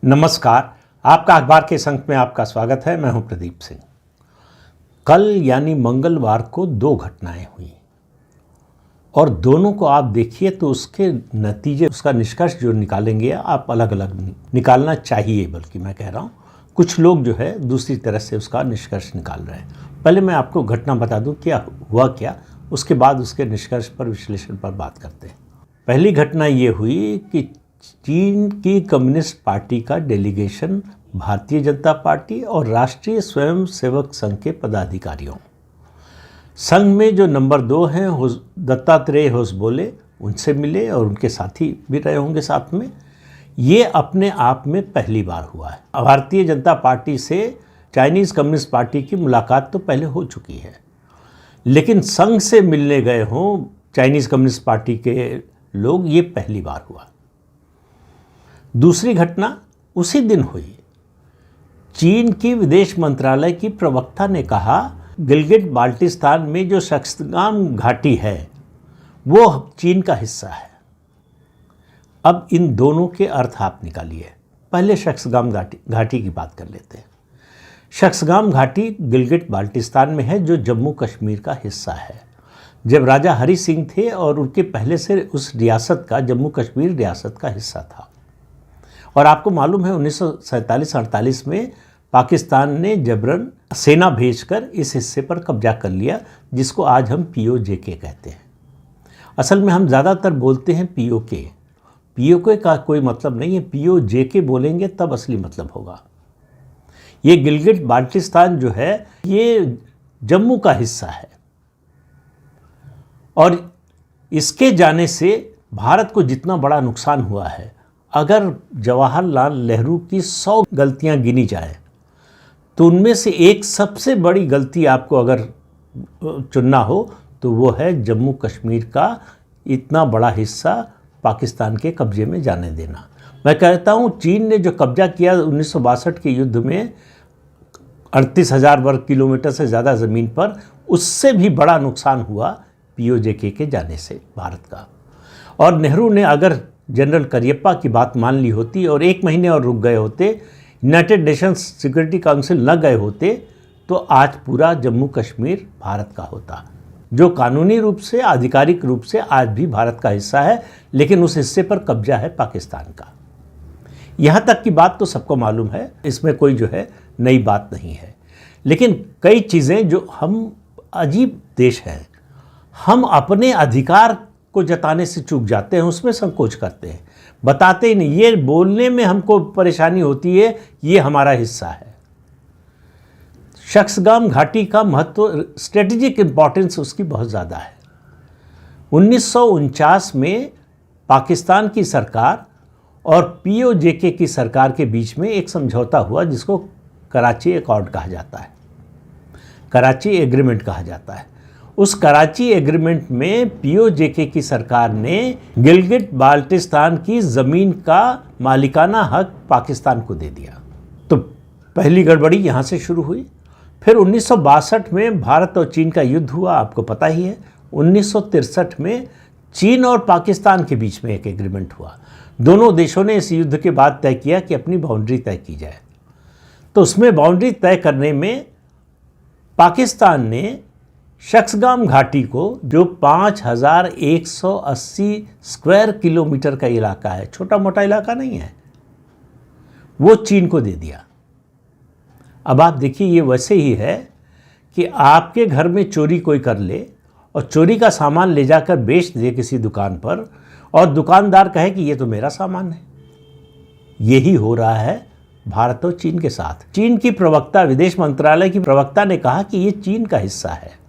नमस्कार। आपका अखबार के संग में आपका स्वागत है। मैं हूं प्रदीप सिंह। कल यानी मंगलवार को दो घटनाएं हुई और दोनों को आप देखिए तो उसके नतीजे, उसका निष्कर्ष जो निकालेंगे आप अलग अलग निकालना चाहिए, बल्कि मैं कह रहा हूं कुछ लोग जो है दूसरी तरह से उसका निष्कर्ष निकाल रहे हैं। पहले मैं आपको घटना बता दूं क्या हुआ क्या, उसके बाद उसके निष्कर्ष पर, विश्लेषण पर बात करते हैं। पहली घटना ये हुई कि चीन की कम्युनिस्ट पार्टी का डेलीगेशन भारतीय जनता पार्टी और राष्ट्रीय स्वयंसेवक संघ के पदाधिकारियों, संघ में जो नंबर 2 हैं दत्तात्रेय होसबोले, उनसे मिले और उनके साथी भी रहे होंगे साथ में। ये अपने आप में पहली बार हुआ है। भारतीय जनता पार्टी से चाइनीज़ कम्युनिस्ट पार्टी की मुलाकात तो पहले हो चुकी है, लेकिन संघ से मिलने गए हों चाइनीज़ कम्युनिस्ट पार्टी के लोग, ये पहली बार हुआ। दूसरी घटना उसी दिन हुई। चीन की विदेश मंत्रालय की प्रवक्ता ने कहा गिलगिट बाल्टिस्तान में जो शक्सगाम घाटी है वो चीन का हिस्सा है। अब इन दोनों के अर्थ आप निकालिए। पहले शक्सगाम घाटी की बात कर लेते हैं। शक्सगाम घाटी गिलगिट बाल्टिस्तान में है, जो जम्मू कश्मीर का हिस्सा है। जब राजा हरि सिंह थे और उनके पहले से उस रियासत का, जम्मू कश्मीर रियासत का हिस्सा था। और आपको मालूम है 1947-48 में पाकिस्तान ने जबरन सेना भेजकर इस हिस्से पर कब्जा कर लिया, जिसको आज हम POJK कहते हैं। असल में हम ज़्यादातर बोलते हैं POK का कोई मतलब नहीं है। POJK बोलेंगे तब असली मतलब होगा। ये गिलगिट बाल्टिस्तान जो है ये जम्मू का हिस्सा है और इसके जाने से भारत को जितना बड़ा नुकसान हुआ है, अगर जवाहरलाल नेहरू की 100 गलतियां गिनी जाए तो उनमें से एक सबसे बड़ी गलती आपको अगर चुनना हो तो वो है जम्मू कश्मीर का इतना बड़ा हिस्सा पाकिस्तान के कब्जे में जाने देना। मैं कहता हूँ चीन ने जो कब्जा किया 1962 के युद्ध में 38,000 वर्ग किलोमीटर से ज़्यादा ज़मीन पर, उससे भी बड़ा नुकसान हुआ POJK के जाने से भारत का। और नेहरू ने अगर जनरल करियप्पा की बात मान ली होती और 1 महीने और रुक गए होते, यूनाइटेड नेशंस सिक्योरिटी काउंसिल न गए होते, तो आज पूरा जम्मू कश्मीर भारत का होता, जो कानूनी रूप से, आधिकारिक रूप से आज भी भारत का हिस्सा है, लेकिन उस हिस्से पर कब्जा है पाकिस्तान का। यहाँ तक की बात तो सबको मालूम है, इसमें कोई जो है नई बात नहीं है। लेकिन कई चीज़ें जो हम, अजीब देश हैं, हम अपने अधिकार को जताने से चूक जाते हैं, उसमें संकोच करते हैं, बताते ही नहीं। ये बोलने में हमको परेशानी होती है ये हमारा हिस्सा है। शक्सगाम घाटी का महत्व, स्ट्रेटेजिक इंपॉर्टेंस उसकी बहुत ज़्यादा है। 1949 में पाकिस्तान की सरकार और POJK की सरकार के बीच में एक समझौता हुआ जिसको कराची अकॉर्ड कहा जाता है, कराची एग्रीमेंट कहा जाता है। उस कराची एग्रीमेंट में POJK की सरकार ने गिलगिट बाल्टिस्तान की ज़मीन का मालिकाना हक पाकिस्तान को दे दिया। तो पहली गड़बड़ी यहाँ से शुरू हुई। फिर 1962 में भारत और चीन का युद्ध हुआ, आपको पता ही है। 1963 में चीन और पाकिस्तान के बीच में एक एग्रीमेंट हुआ। दोनों देशों ने इस युद्ध के बाद तय किया कि अपनी बाउंड्री तय की जाए। तो उसमें बाउंड्री तय करने में पाकिस्तान ने शक्सगाम घाटी को, जो 5,180 स्क्वायर किलोमीटर का इलाका है, छोटा मोटा इलाका नहीं है, वो चीन को दे दिया। अब आप देखिए, ये वैसे ही है कि आपके घर में चोरी कोई कर ले और चोरी का सामान ले जाकर बेच दे किसी दुकान पर, और दुकानदार कहे कि ये तो मेरा सामान है। यही हो रहा है भारत और चीन के साथ। चीन की प्रवक्ता, विदेश मंत्रालय की प्रवक्ता ने कहा कि ये चीन का हिस्सा है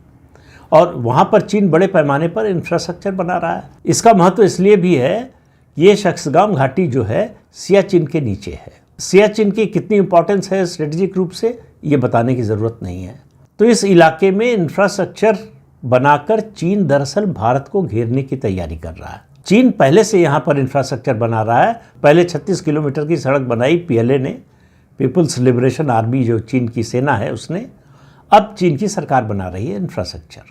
और वहाँ पर चीन बड़े पैमाने पर इंफ्रास्ट्रक्चर बना रहा है। इसका महत्व इसलिए भी है, ये शक्सगाम घाटी जो है सियाचिन के नीचे है। सियाचिन की कितनी इंपॉर्टेंस है स्ट्रेटेजिक रूप से, ये बताने की ज़रूरत नहीं है। तो इस इलाके में इंफ्रास्ट्रक्चर बनाकर चीन दरअसल भारत को घेरने की तैयारी कर रहा है। चीन पहले से यहाँ पर इंफ्रास्ट्रक्चर बना रहा है। पहले 36 किलोमीटर की सड़क बनाई PLA ने, पीपुल्स लिबरेशन आर्मी जो चीन की सेना है उसने। अब चीन की सरकार बना रही है इंफ्रास्ट्रक्चर।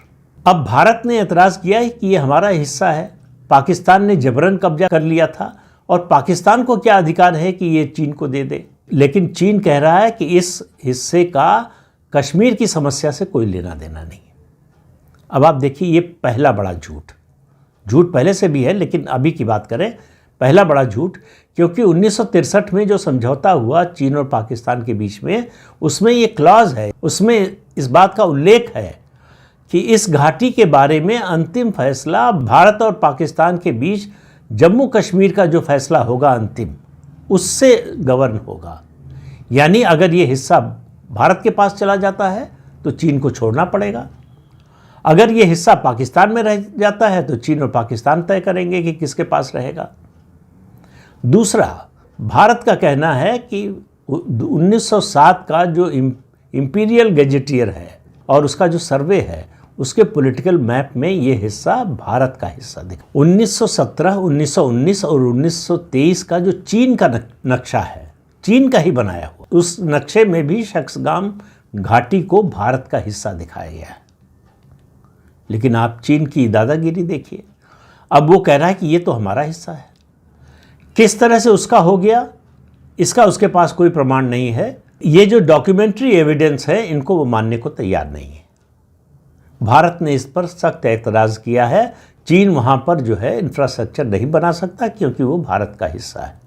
अब भारत ने एतराज़ किया है कि ये हमारा हिस्सा है, पाकिस्तान ने जबरन कब्जा कर लिया था और पाकिस्तान को क्या अधिकार है कि ये चीन को दे दे। लेकिन चीन कह रहा है कि इस हिस्से का कश्मीर की समस्या से कोई लेना देना नहीं। अब आप देखिए, ये पहला बड़ा झूठ पहले से भी है, लेकिन अभी की बात करें, पहला बड़ा झूठ, क्योंकि 1963 में जो समझौता हुआ चीन और पाकिस्तान के बीच में, उसमें ये क्लॉज है, उसमें इस बात का उल्लेख है कि इस घाटी के बारे में अंतिम फैसला भारत और पाकिस्तान के बीच जम्मू कश्मीर का जो फैसला होगा अंतिम, उससे गवर्न होगा। यानी अगर ये हिस्सा भारत के पास चला जाता है तो चीन को छोड़ना पड़ेगा, अगर ये हिस्सा पाकिस्तान में रह जाता है तो चीन और पाकिस्तान तय करेंगे कि किसके पास रहेगा। दूसरा, भारत का कहना है कि 1907 का जो इंपीरियल गैजेटियर है और उसका जो सर्वे है, उसके पॉलिटिकल मैप में ये हिस्सा भारत का हिस्सा दिखा। 1917, 1919 और 1923 का जो चीन का नक्शा है, चीन का ही बनाया हुआ, उस नक्शे में भी शक्सगाम घाटी को भारत का हिस्सा दिखाया गया है। लेकिन आप चीन की दादागिरी देखिए, अब वो कह रहा है कि ये तो हमारा हिस्सा है। किस तरह से उसका हो गया, इसका उसके पास कोई प्रमाण नहीं है। ये जो डॉक्यूमेंट्री एविडेंस है, इनको वो मानने को तैयार नहीं है। भारत ने इस पर सख्त एतराज़ किया है। चीन वहाँ पर जो है इंफ्रास्ट्रक्चर नहीं बना सकता क्योंकि वो भारत का हिस्सा है।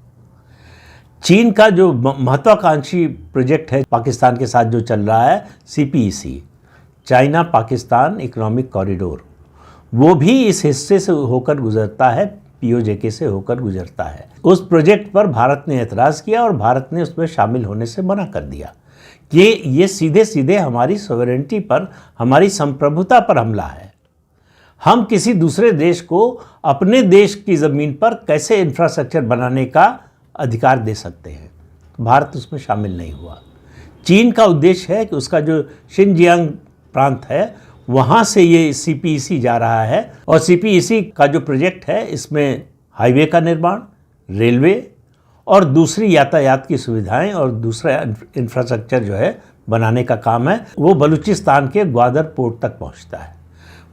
चीन का जो महत्वाकांक्षी प्रोजेक्ट है पाकिस्तान के साथ जो चल रहा है, CPEC, China Pakistan economic corridor, वो भी इस हिस्से से होकर गुजरता है, POJK से होकर गुजरता है। उस प्रोजेक्ट पर भारत ने एतराज़ किया और भारत ने उसमें शामिल होने से मना कर दिया कि ये सीधे सीधे हमारी सॉवरेनिटी पर, हमारी संप्रभुता पर हमला है। हम किसी दूसरे देश को अपने देश की ज़मीन पर कैसे इंफ्रास्ट्रक्चर बनाने का अधिकार दे सकते हैं। भारत उसमें शामिल नहीं हुआ। चीन का उद्देश्य है कि उसका जो शिनजियांग प्रांत है, वहाँ से ये CPEC जा रहा है, और CPEC का जो प्रोजेक्ट है, इसमें हाईवे का निर्माण, रेलवे और दूसरी यातायात की सुविधाएं और दूसरा इंफ्रास्ट्रक्चर जो है बनाने का काम है। वो बलूचिस्तान के ग्वादर पोर्ट तक पहुंचता है।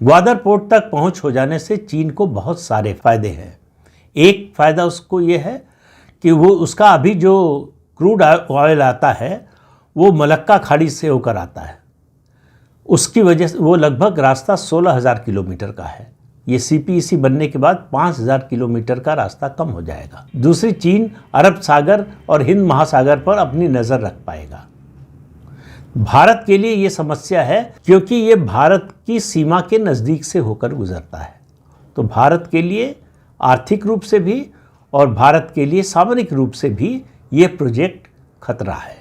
ग्वादर पोर्ट तक पहुंच हो जाने से चीन को बहुत सारे फ़ायदे हैं। एक फ़ायदा उसको ये है कि वो उसका अभी जो क्रूड ऑयल आता है वो मलक्का खाड़ी से होकर आता है, उसकी वजह से वो लगभग रास्ता 16,000 किलोमीटर का है। ये CPEC बनने के बाद 5,000 किलोमीटर का रास्ता कम हो जाएगा। दूसरी, चीन अरब सागर और हिंद महासागर पर अपनी नज़र रख पाएगा। भारत के लिए ये समस्या है क्योंकि ये भारत की सीमा के नज़दीक से होकर गुजरता है, तो भारत के लिए आर्थिक रूप से भी और भारत के लिए सामरिक रूप से भी ये प्रोजेक्ट खतरा है,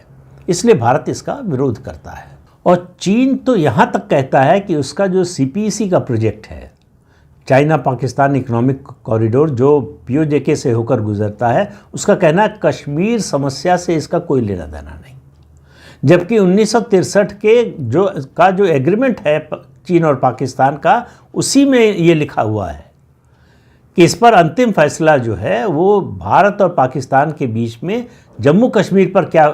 इसलिए भारत इसका विरोध करता है। और चीन तो यहाँ तक कहता है कि उसका जो CPEC का प्रोजेक्ट है, चाइना पाकिस्तान इकोनॉमिक कॉरिडोर, जो POJK से होकर गुजरता है, उसका कहना है कश्मीर समस्या से इसका कोई लेना देना नहीं। जबकि 1963 के जो एग्रीमेंट है चीन और पाकिस्तान का, उसी में ये लिखा हुआ है कि इस पर अंतिम फैसला जो है वो भारत और पाकिस्तान के बीच में जम्मू कश्मीर पर क्या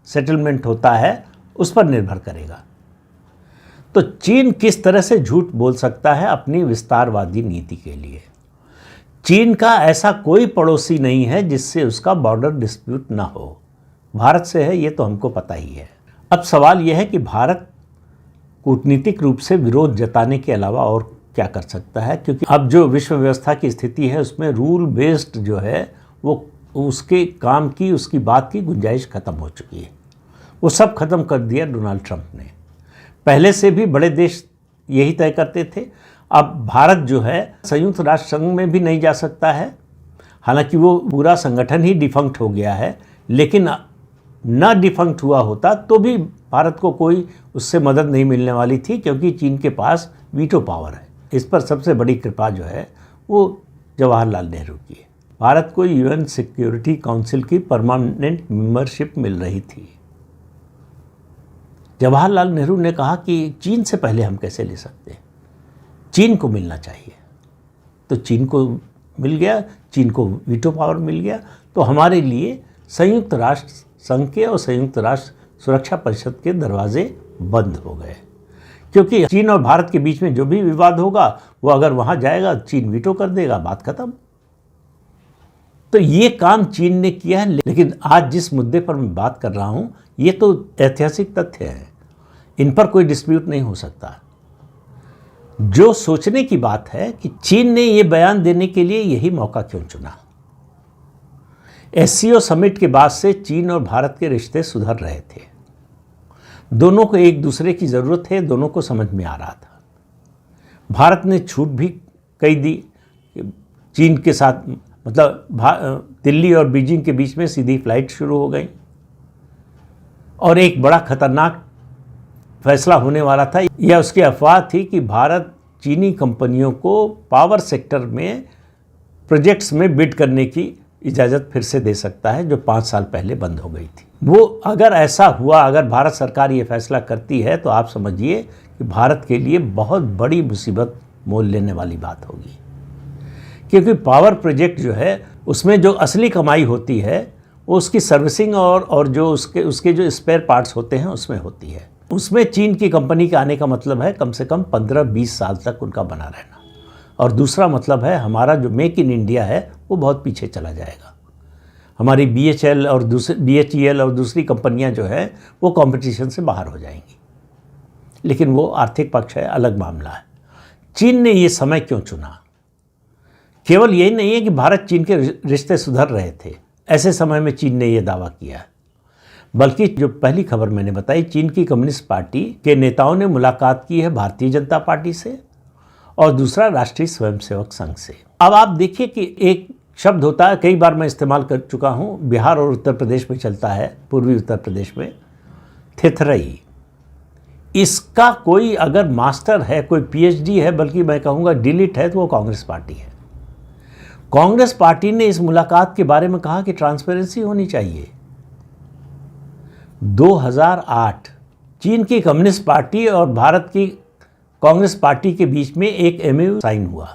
सेटलमेंट होता है उस पर निर्भर करेगा। तो चीन किस तरह से झूठ बोल सकता है अपनी विस्तारवादी नीति के लिए। चीन का ऐसा कोई पड़ोसी नहीं है जिससे उसका बॉर्डर डिस्प्यूट ना हो। भारत से है, ये तो हमको पता ही है। अब सवाल यह है कि भारत कूटनीतिक रूप से विरोध जताने के अलावा और क्या कर सकता है, क्योंकि अब जो विश्व व्यवस्था की स्थिति है उसमें रूल बेस्ड जो है वो उसके काम की, उसकी बात की गुंजाइश खत्म हो चुकी है। वो सब खत्म कर दिया डोनाल्ड ट्रंप ने। पहले से भी बड़े देश यही तय करते थे। अब भारत जो है संयुक्त राष्ट्र संघ में भी नहीं जा सकता है, हालांकि वो पूरा संगठन ही डिफंक्ट हो गया है, लेकिन ना डिफंक्ट हुआ होता तो भी भारत को कोई उससे मदद नहीं मिलने वाली थी, क्योंकि चीन के पास वीटो पावर है। इस पर सबसे बड़ी कृपा जो है वो जवाहरलाल नेहरू की है। भारत को UN सिक्योरिटी काउंसिल की परमानेंट मेंबरशिप मिल रही थी। जवाहरलाल नेहरू ने कहा कि चीन से पहले हम कैसे ले सकते हैं, चीन को मिलना चाहिए। तो चीन को मिल गया, चीन को वीटो पावर मिल गया, तो हमारे लिए संयुक्त राष्ट्र संघ के और संयुक्त राष्ट्र सुरक्षा परिषद के दरवाजे बंद हो गए, क्योंकि चीन और भारत के बीच में जो भी विवाद होगा वो अगर वहाँ जाएगा चीन वीटो कर देगा, बात खत्म। तो ये काम चीन ने किया है। लेकिन आज जिस मुद्दे पर मैं बात कर रहा हूँ ये तो ऐतिहासिक तथ्य है, इन पर कोई डिस्प्यूट नहीं हो सकता। जो सोचने की बात है कि चीन ने ये बयान देने के लिए यही मौका क्यों चुना। एससीओ समिट के बाद से चीन और भारत के रिश्ते सुधर रहे थे, दोनों को एक दूसरे की ज़रूरत है, दोनों को समझ में आ रहा था। भारत ने छूट भी कई दी चीन के साथ, मतलब दिल्ली और बीजिंग के बीच में सीधी फ्लाइट शुरू हो गई और एक बड़ा खतरनाक फैसला होने वाला था। यह उसकी अफवाह थी कि भारत चीनी कंपनियों को पावर सेक्टर में प्रोजेक्ट्स में बिड करने की इजाज़त फिर से दे सकता है, जो 5 साल पहले बंद हो गई थी। वो अगर ऐसा हुआ, अगर भारत सरकार ये फैसला करती है तो आप समझिए कि भारत के लिए बहुत बड़ी मुसीबत मोल लेने वाली बात होगी। क्योंकि पावर प्रोजेक्ट जो है उसमें जो असली कमाई होती है वो उसकी सर्विसिंग और जो उसके जो स्पेयर पार्ट्स होते हैं उसमें होती है। उसमें चीन की कंपनी के आने का मतलब है कम से कम 15-20 साल तक उनका बना रहना। और दूसरा मतलब है हमारा जो मेक इन इंडिया है वो बहुत पीछे चला जाएगा। हमारी BHEL और दूसरी कंपनियां जो हैं वो कंपटीशन से बाहर हो जाएंगी। लेकिन वो आर्थिक पक्ष है, अलग मामला है। चीन ने ये समय क्यों चुना? केवल यही नहीं है कि भारत चीन के रिश्ते सुधर रहे थे, ऐसे समय में चीन ने यह दावा किया है, बल्कि जो पहली खबर मैंने बताई, चीन की कम्युनिस्ट पार्टी के नेताओं ने मुलाकात की है भारतीय जनता पार्टी से और दूसरा राष्ट्रीय स्वयंसेवक संघ से। अब आप देखिए कि एक शब्द होता है, कई बार मैं इस्तेमाल कर चुका हूँ, बिहार और उत्तर प्रदेश में चलता है, पूर्वी उत्तर प्रदेश में, थेथरई। इसका कोई अगर मास्टर है, कोई PhD है, बल्कि मैं कहूँगा डिलीट है, तो वो कांग्रेस पार्टी है। कांग्रेस पार्टी ने इस मुलाकात के बारे में कहा कि ट्रांसपेरेंसी होनी चाहिए। 2008 चीन की कम्युनिस्ट पार्टी और भारत की कांग्रेस पार्टी के बीच में एक MOU साइन हुआ।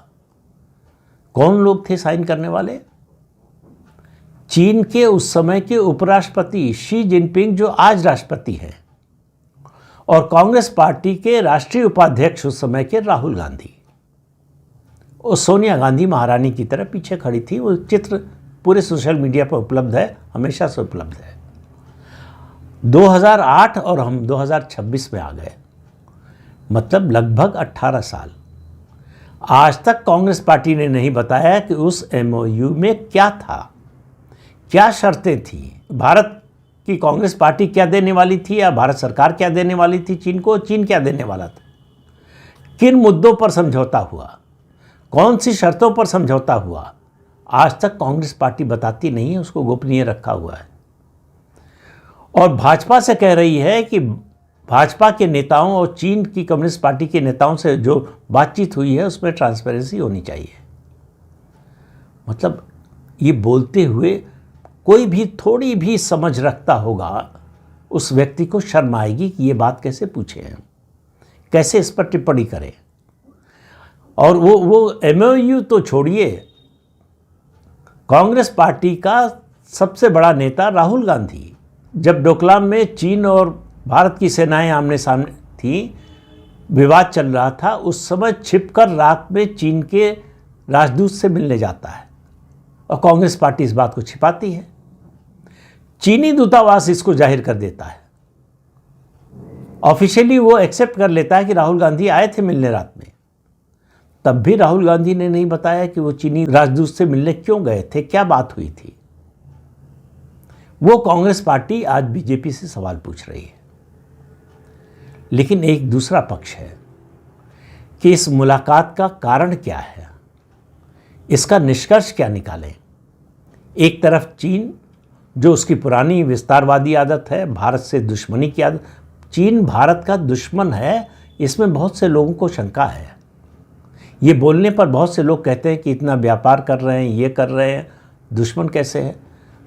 कौन लोग थे साइन करने वाले? चीन के उस समय के उपराष्ट्रपति शी जिनपिंग, जो आज राष्ट्रपति हैं, और कांग्रेस पार्टी के राष्ट्रीय उपाध्यक्ष उस समय के राहुल गांधी। और सोनिया गांधी महारानी की तरह पीछे खड़ी थी। वो चित्र पूरे सोशल मीडिया पर उपलब्ध है, हमेशा से उपलब्ध है। 2008 और हम 2026 में आ गए, मतलब लगभग 18 साल। आज तक कांग्रेस पार्टी ने नहीं बताया कि उस MOU में क्या था, क्या शर्तें थी, भारत की कांग्रेस पार्टी क्या देने वाली थी या भारत सरकार क्या देने वाली थी चीन को, चीन क्या देने वाला था, किन मुद्दों पर समझौता हुआ, कौन सी शर्तों पर समझौता हुआ। आज तक कांग्रेस पार्टी बताती नहीं है, उसको गोपनीय रखा हुआ है। और भाजपा से कह रही है कि भाजपा के नेताओं और चीन की कम्युनिस्ट पार्टी के नेताओं से जो बातचीत हुई है उसमें ट्रांसपेरेंसी होनी चाहिए। मतलब ये बोलते हुए कोई भी थोड़ी भी समझ रखता होगा उस व्यक्ति को शर्म आएगी कि ये बात कैसे पूछे हैं, कैसे इस पर टिप्पणी करें। और वो MOU तो छोड़िए, कांग्रेस पार्टी का सबसे बड़ा नेता राहुल गांधी जब डोकलाम में चीन और भारत की सेनाएं आमने सामने थी, विवाद चल रहा था, उस समय छिपकर रात में चीन के राजदूत से मिलने जाता है और कांग्रेस पार्टी इस बात को छिपाती है। चीनी दूतावास इसको जाहिर कर देता है, ऑफिशियली वो एक्सेप्ट कर लेता है कि राहुल गांधी आए थे मिलने रात में। तब भी राहुल गांधी ने नहीं बताया कि वो चीनी राजदूत से मिलने क्यों गए थे, क्या बात हुई थी। वो कांग्रेस पार्टी आज बीजेपी से सवाल पूछ रही है। लेकिन एक दूसरा पक्ष है कि इस मुलाकात का कारण क्या है, इसका निष्कर्ष क्या निकालें। एक तरफ चीन, जो उसकी पुरानी विस्तारवादी आदत है, भारत से दुश्मनी की आदत। चीन भारत का दुश्मन है, इसमें बहुत से लोगों को शंका है। ये बोलने पर बहुत से लोग कहते हैं कि इतना व्यापार कर रहे हैं, ये कर रहे हैं, दुश्मन कैसे है?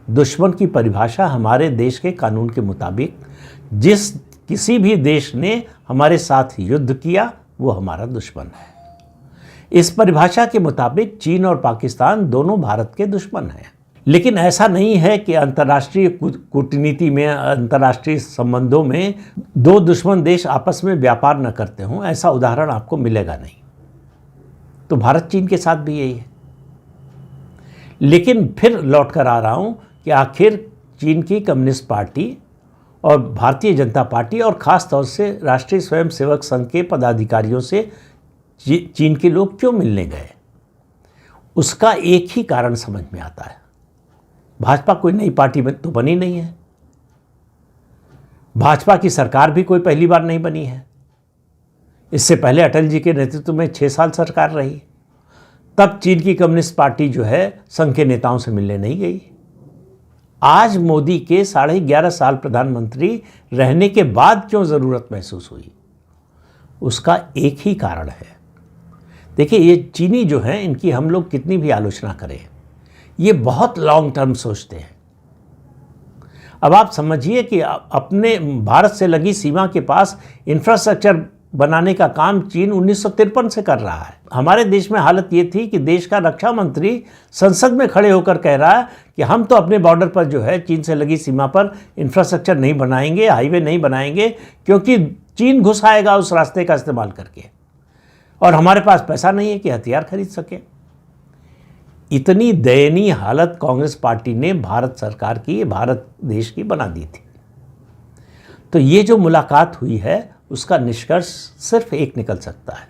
दुश्मन की परिभाषा हमारे देश के कानून के मुताबिक जिस किसी भी देश ने हमारे साथ युद्ध किया वो हमारा दुश्मन है। इस परिभाषा के मुताबिक चीन और पाकिस्तान दोनों भारत के दुश्मन हैं। लेकिन ऐसा नहीं है कि अंतर्राष्ट्रीय कूटनीति में, अंतर्राष्ट्रीय संबंधों में दो दुश्मन देश आपस में व्यापार न करते हों, ऐसा उदाहरण आपको मिलेगा नहीं। तो भारत चीन के साथ भी यही है। लेकिन फिर लौट कर आ रहा हूँ कि आखिर चीन की कम्युनिस्ट पार्टी और भारतीय जनता पार्टी और ख़ास तौर से राष्ट्रीय स्वयंसेवक संघ के पदाधिकारियों से चीन के लोग क्यों मिलने गए, उसका एक ही कारण समझ में आता है। भाजपा कोई नई पार्टी तो बनी नहीं है, भाजपा की सरकार भी कोई पहली बार नहीं बनी है। इससे पहले अटल जी के नेतृत्व में 6 साल सरकार रही, तब चीन की कम्युनिस्ट पार्टी जो है संघ के नेताओं से मिलने नहीं गई। आज मोदी के 11.5 साल प्रधानमंत्री रहने के बाद क्यों ज़रूरत महसूस हुई, उसका एक ही कारण है। देखिए, ये चीनी जो हैं, इनकी हम लोग कितनी भी आलोचना करें, ये बहुत लॉन्ग टर्म सोचते हैं। अब आप समझिए कि अपने भारत से लगी सीमा के पास इंफ्रास्ट्रक्चर बनाने का काम चीन 1953 से कर रहा है। हमारे देश में हालत ये थी कि देश का रक्षा मंत्री संसद में खड़े होकर कह रहा है कि हम तो अपने बॉर्डर पर जो है चीन से लगी सीमा पर इंफ्रास्ट्रक्चर नहीं बनाएंगे, हाईवे नहीं बनाएंगे, क्योंकि चीन घुस आएगा उस रास्ते का इस्तेमाल करके, और हमारे पास पैसा नहीं है कि हथियार खरीद सके। इतनी दयनीय हालत कांग्रेस पार्टी ने भारत सरकार की, भारत देश की बना दी थी। तो ये जो मुलाकात हुई है उसका निष्कर्ष सिर्फ एक निकल सकता है,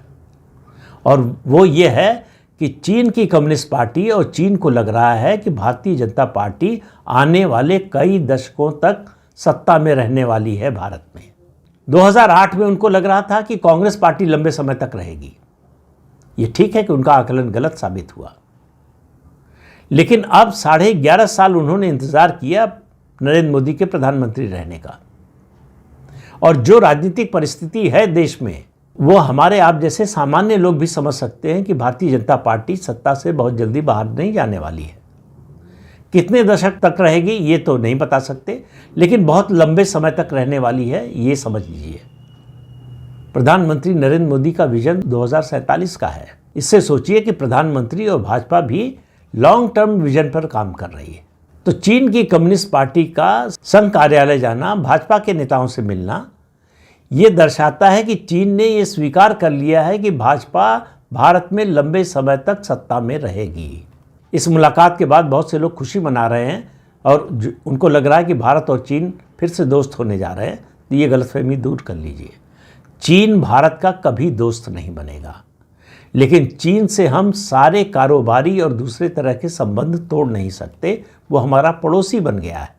और वो ये है कि चीन की कम्युनिस्ट पार्टी और चीन को लग रहा है कि भारतीय जनता पार्टी आने वाले कई दशकों तक सत्ता में रहने वाली है भारत में। 2008 में उनको लग रहा था कि कांग्रेस पार्टी लंबे समय तक रहेगी। ये ठीक है कि उनका आकलन गलत साबित हुआ, लेकिन अब 11.5 साल उन्होंने इंतजार किया नरेंद्र मोदी के प्रधानमंत्री रहने का, और जो राजनीतिक परिस्थिति है देश में, वो हमारे आप जैसे सामान्य लोग भी समझ सकते हैं कि भारतीय जनता पार्टी सत्ता से बहुत जल्दी बाहर नहीं जाने वाली है। कितने दशक तक रहेगी ये तो नहीं बता सकते, लेकिन बहुत लंबे समय तक रहने वाली है, ये समझ लीजिए। प्रधानमंत्री नरेंद्र मोदी का विजन 2047 का है। इससे सोचिए कि प्रधानमंत्री और भाजपा भी लॉन्ग टर्म विजन पर काम कर रही है। तो चीन की कम्युनिस्ट पार्टी का संघ कार्यालय जाना, भाजपा के नेताओं से मिलना, ये दर्शाता है कि चीन ने ये स्वीकार कर लिया है कि भाजपा भारत में लंबे समय तक सत्ता में रहेगी। इस मुलाकात के बाद बहुत से लोग खुशी मना रहे हैं और उनको लग रहा है कि भारत और चीन फिर से दोस्त होने जा रहे हैं। तो ये गलतफहमी दूर कर लीजिए। चीन भारत का कभी दोस्त नहीं बनेगा, लेकिन चीन से हम सारे कारोबारी और दूसरे तरह के संबंध तोड़ नहीं सकते। वो हमारा पड़ोसी बन गया है।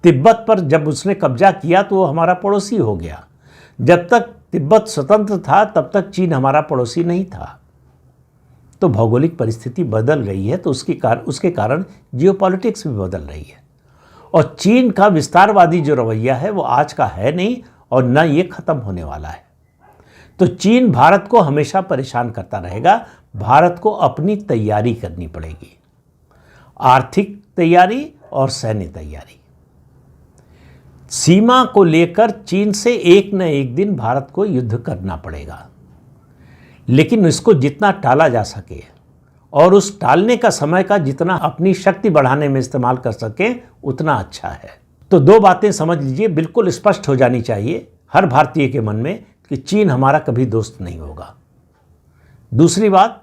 तिब्बत पर जब उसने कब्जा किया तो वो हमारा पड़ोसी हो गया। जब तक तिब्बत स्वतंत्र था तब तक चीन हमारा पड़ोसी नहीं था। तो भौगोलिक परिस्थिति बदल रही है, तो उसके कारण जियोपॉलिटिक्स भी बदल रही है। और चीन का विस्तारवादी जो रवैया है वो आज का है नहीं, और न ये ख़त्म होने वाला है। तो चीन भारत को हमेशा परेशान करता रहेगा। भारत को अपनी तैयारी करनी पड़ेगी, आर्थिक तैयारी और सैन्य तैयारी। सीमा को लेकर चीन से एक न एक दिन भारत को युद्ध करना पड़ेगा, लेकिन इसको जितना टाला जा सके और उस टालने का समय का जितना अपनी शक्ति बढ़ाने में इस्तेमाल कर सके उतना अच्छा है। तो 2 बातें समझ लीजिए, बिल्कुल स्पष्ट हो जानी चाहिए हर भारतीय के मन में कि चीन हमारा कभी दोस्त नहीं होगा। दूसरी बात,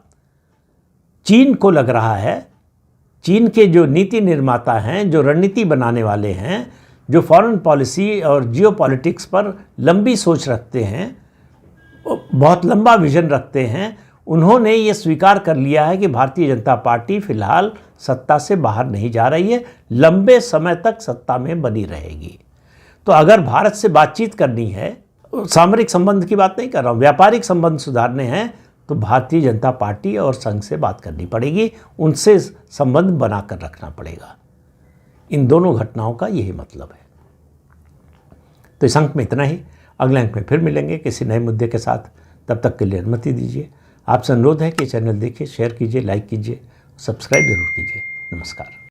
चीन को लग रहा है, चीन के जो नीति निर्माता हैं, जो रणनीति बनाने वाले हैं, जो फॉरेन पॉलिसी और जियोपॉलिटिक्स पर लंबी सोच रखते हैं, बहुत लंबा विजन रखते हैं, उन्होंने ये स्वीकार कर लिया है कि भारतीय जनता पार्टी फिलहाल सत्ता से बाहर नहीं जा रही है, लंबे समय तक सत्ता में बनी रहेगी। तो अगर भारत से बातचीत करनी है, सामरिक संबंध की बात नहीं कर रहा हूँ, व्यापारिक संबंध सुधारने हैं, तो भारतीय जनता पार्टी और संघ से बात करनी पड़ेगी, उनसे संबंध बनाकर रखना पड़ेगा। इन दोनों घटनाओं का यही मतलब है। तो इस अंक में इतना ही। अगले अंक में फिर मिलेंगे किसी नए मुद्दे के साथ। तब तक के लिए अनुमति दीजिए। आपसे अनुरोध है कि चैनल देखिए, शेयर कीजिए, लाइक कीजिए, सब्सक्राइब जरूर कीजिए। नमस्कार।